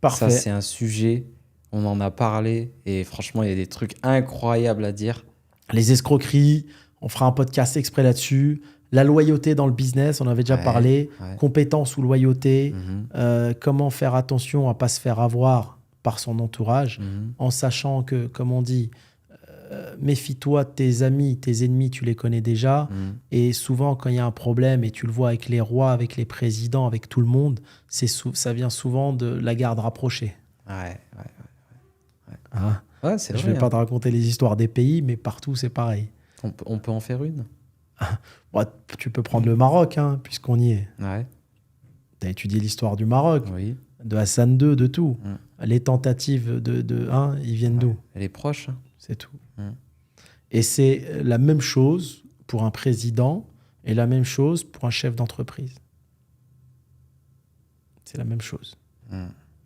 Parfait. Ça, c'est un sujet, on en a parlé et franchement, il y a des trucs incroyables à dire. Les escroqueries, on fera un podcast exprès là-dessus. La loyauté dans le business, on en avait déjà parlé. Ouais. Compétence ou loyauté. Mhm. Comment faire attention à ne pas se faire avoir par son entourage, en sachant que, comme on dit, méfie-toi de tes amis, tes ennemis, tu les connais déjà. Et souvent, quand il y a un problème, et tu le vois avec les rois, avec les présidents, avec tout le monde, ça vient souvent de la garde rapprochée. Ouais. Hein? Ouais, c'est Je vrai. vais pas te raconter les histoires des pays, mais partout, c'est pareil. On peut en faire une. Bon, tu peux prendre le Maroc, hein, puisqu'on y est. Ouais. Tu as étudié l'histoire du Maroc, Oui. de Hassan II, de tout. Les tentatives ils viennent d'où? Elle est proche. Hein. C'est tout. Et c'est la même chose pour un président et la même chose pour un chef d'entreprise. C'est la même chose.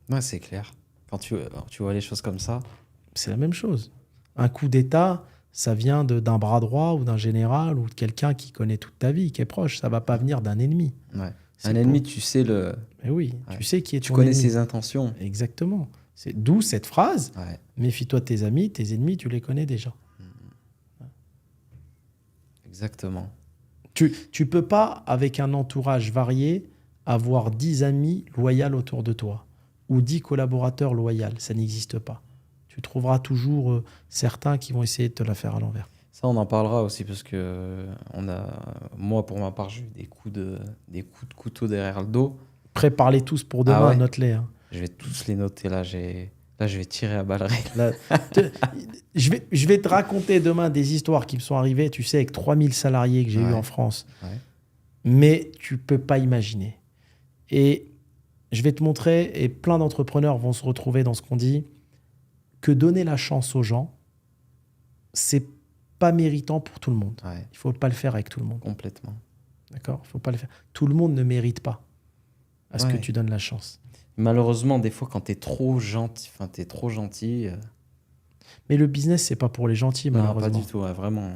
Ouais, c'est clair. Quand tu vois les choses comme ça. C'est la même chose. Un coup d'État, ça vient d'un bras droit ou d'un général ou de quelqu'un qui connaît toute ta vie, qui est proche. Ça ne va pas venir d'un ennemi. Ouais. Un ennemi, tu sais le... Mais oui, tu sais qui est ton Tu connais ennemi. ses intentions. Exactement. C'est d'où cette phrase. Ouais. Méfie-toi de tes amis, tes ennemis, tu les connais déjà. Exactement. Tu peux pas, avec un entourage varié, avoir 10 amis loyaux autour de toi ou 10 collaborateurs loyaux. Ça n'existe pas. Tu trouveras toujours certains qui vont essayer de te la faire à l'envers. Ça, on en parlera aussi parce que moi, pour ma part, j'ai eu des coups de couteau derrière le dos. Prépare-les tous pour demain, ouais. note-les. Hein. Je vais tous les noter. Là, je vais tirer à balles réelles. Là, je vais te raconter demain des histoires qui me sont arrivées, tu sais, avec 3000 salariés que j'ai eu en France. Ouais. Mais tu peux pas imaginer. Et je vais te montrer, et plein d'entrepreneurs vont se retrouver dans ce qu'on dit, que donner la chance aux gens, c'est pas méritant pour tout le monde. Ouais. Il faut pas le faire avec tout le monde. Complètement. D'accord ? Il faut pas le faire. Tout le monde ne mérite pas à ce que tu donnes la chance. Malheureusement, des fois, quand t'es trop gentil, Mais le business, c'est pas pour les gentils, malheureusement. Non, pas du tout, ouais, vraiment.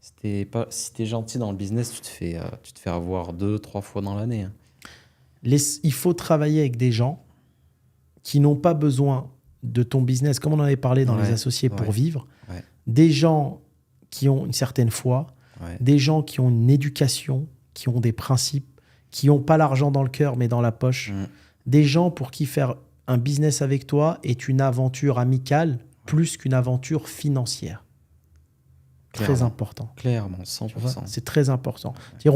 Si t'es gentil dans le business, tu te fais avoir 2-3 fois dans l'année. Hein. Il faut travailler avec des gens qui n'ont pas besoin de ton business, comme on en avait parlé dans les associés pour vivre. Ouais. Des gens qui ont une certaine foi, des gens qui ont une éducation, qui ont des principes, qui n'ont pas l'argent dans le cœur, mais dans la poche. Des gens pour qui faire un business avec toi est une aventure amicale plus qu'une aventure financière. Clairement. Très important. Clairement, 100%. C'est très important. C'est-à-dire,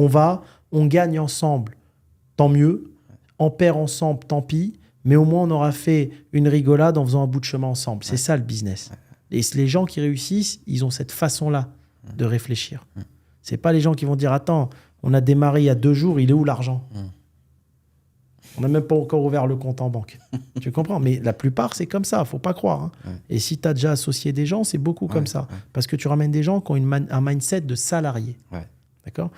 on gagne ensemble, tant mieux. On perd ensemble, tant pis. Mais au moins, on aura fait une rigolade en faisant un bout de chemin ensemble. C'est ça, le business. Et les gens qui réussissent, ils ont cette façon-là de réfléchir. C'est pas les gens qui vont dire « Attends, on a démarré il y a 2 jours, il est où l'argent ?» On n'a même pas encore ouvert le compte en banque. Tu comprends? Mais la plupart, c'est comme ça. Il ne faut pas croire. Hein. Et si tu as déjà associé des gens, c'est beaucoup comme ça. Parce que tu ramènes des gens qui ont un mindset de salarié. D'accord?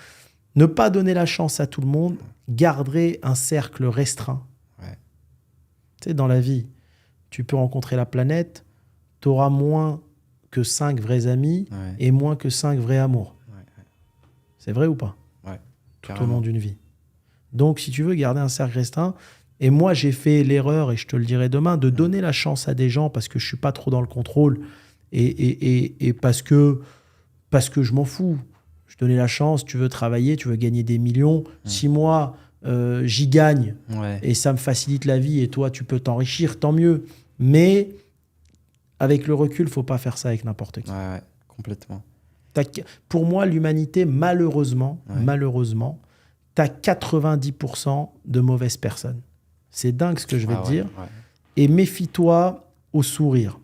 Ne pas donner la chance à tout le monde, garder un cercle restreint. Tu sais, dans la vie, tu peux rencontrer la planète, tu auras moins que 5 vrais amis et moins que 5 vrais amours. C'est vrai ou pas? Tout au long d'une vie. Donc, si tu veux garder un cercle restreint, et moi, j'ai fait l'erreur, et je te le dirai demain, de donner la chance à des gens parce que je ne suis pas trop dans le contrôle et parce que je m'en fous. Je donnais la chance, tu veux travailler, tu veux gagner des millions. Si moi, j'y gagne et ça me facilite la vie et toi, tu peux t'enrichir, tant mieux. Mais avec le recul, il ne faut pas faire ça avec n'importe qui. Ouais, complètement. Pour moi, l'humanité, malheureusement, tu as 90% de mauvaises personnes. C'est dingue ce que je vais te dire. Et méfie-toi au sourire.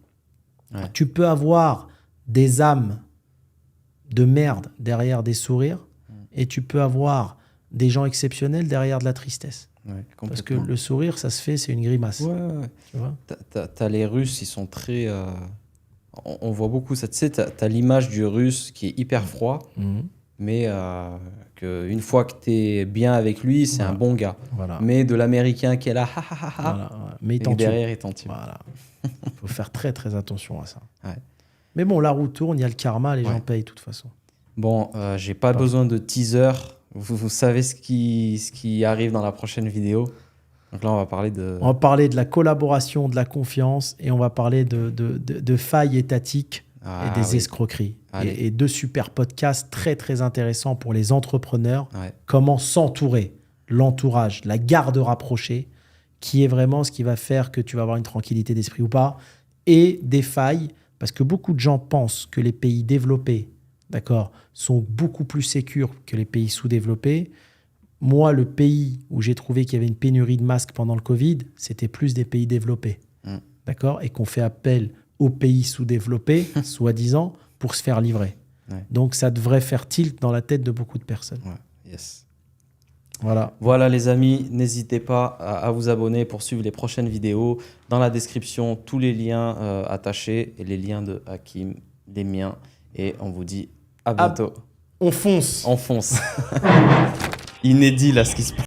Tu peux avoir des âmes de merde derrière des sourires et tu peux avoir des gens exceptionnels derrière de la tristesse. Parce que le sourire, ça se fait, c'est une grimace. Tu vois, t'as les Russes, ils sont très... on voit beaucoup ça. Tu sais, t'as l'image du Russe qui est hyper froid, mais une fois que t'es bien avec lui, c'est un bon gars. Mais de l'Américain qui est là, mais derrière, il t'en tue. Il faut faire très très attention à ça. Mais bon, la roue tourne, il y a le karma, les gens payent de toute façon. Bon, j'ai pas besoin de teaser. Vous savez ce qui arrive dans la prochaine vidéo. Donc là, on va parler de... On va parler de la collaboration, de la confiance et on va parler de failles étatiques et des escroqueries. Et 2 super podcasts très, très intéressants pour les entrepreneurs. Ouais. Comment s'entourer, l'entourage, la garde rapprochée, qui est vraiment ce qui va faire que tu vas avoir une tranquillité d'esprit ou pas, et des failles, parce que beaucoup de gens pensent que les pays développés, d'accord, sont beaucoup plus sécures que les pays sous-développés. Moi, le pays où j'ai trouvé qu'il y avait une pénurie de masques pendant le Covid, c'était plus des pays développés, d'accord, et qu'on fait appel aux pays sous-développés, soi-disant, pour se faire livrer. Ouais. Donc, ça devrait faire tilt dans la tête de beaucoup de personnes. Ouais. Yes. Voilà, les amis, n'hésitez pas à vous abonner pour suivre les prochaines vidéos. Dans la description, tous les liens attachés et les liens de Hakim, les miens. Et on vous dit à bientôt. On fonce. On fonce. Inédit là ce qui se passe.